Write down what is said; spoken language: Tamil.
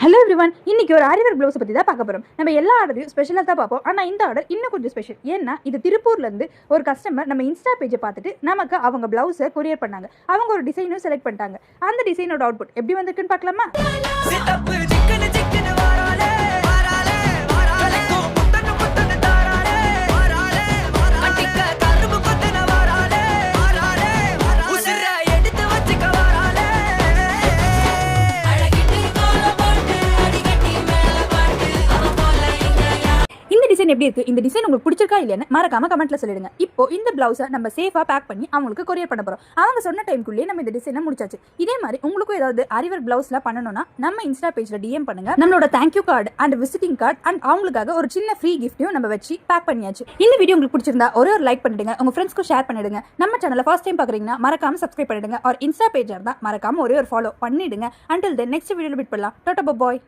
ஹலோ எவ்ரிவன், இன்னைக்கு ஒரு ஆரி ஒர்க் ப்ளவுஸ் பற்றி தான் பார்க்க போகிறோம். நம்ம எல்லா ஆர்டரையும் ஸ்பெஷலாக தான் பார்ப்போம். ஆனால் இந்த ஆர்டர் இன்னும் கொஞ்சம் ஸ்பெஷல். ஏன்னா இது திருப்பூர்லேருந்து ஒரு கஸ்டமர் நம்ம இன்ஸ்டா பேஜை பார்த்துட்டு நமக்கு அவங்க ப்ளவுஸை கொரியர் பண்ணாங்க. அவங்க ஒரு டிசைனும் செலக்ட் பண்ணிட்டாங்க. அந்த டிசைனோட அவுட்புட் எப்படி வந்திருக்குன்னு பார்க்கலாமா? டிசைன் எப்படி இருக்கு? இந்த டிசைன் உங்களுக்கு பிடிச்சிருக்கா இல்லைன்னு மறக்காம கமெண்ட்ல சொல்லிடுங்க. இப்போ இந்த பிளவுஸை நம்ம சேஃபா பேக் பண்ணி அவங்களுக்கு கொரியர் பண்ண போறோம். அவங்க சொன்ன டைம்க்குள்ளே நம்ம இந்த டிசைனை முடிச்சாச்சு. இதே மாதிரி உங்களுக்கும் ஏதாவது ஆரி ஒர்க் பிளவுஸ்ல பண்ணணும்னா நம்ம இன்ஸ்டா பேஜ்ல டிஎம் பண்ணுங்க. நம்மளோட thank you card and visiting card and அவங்களுக்காக ஒரு சின்ன ஃப்ரீ கிஃப்ட்டையும் நம்ம வச்சு பேக் பண்ணியாச்சு. இந்த வீடியோ உங்களுக்கு பிடிச்சிருந்தா ஒரு லைக் பண்ணிடுங்க, உங்க ஃப்ரெண்ட்ஸ்க்கு ஷேர் பண்ணிடுங்க. நம்ம சேனலை ஃபர்ஸ்ட் டைம் பாக்குறீங்கன்னா மறக்காம சப்ஸ்கிரைப் பண்ணிடுங்க. ஒரு இன்ஸ்டா பேஜா இருந்தா மறக்காம ஒரு ஃபாலோ பண்ணிடுங்க. until then next வீடியோல மீட் பண்ணலாம். டாடா பாய்.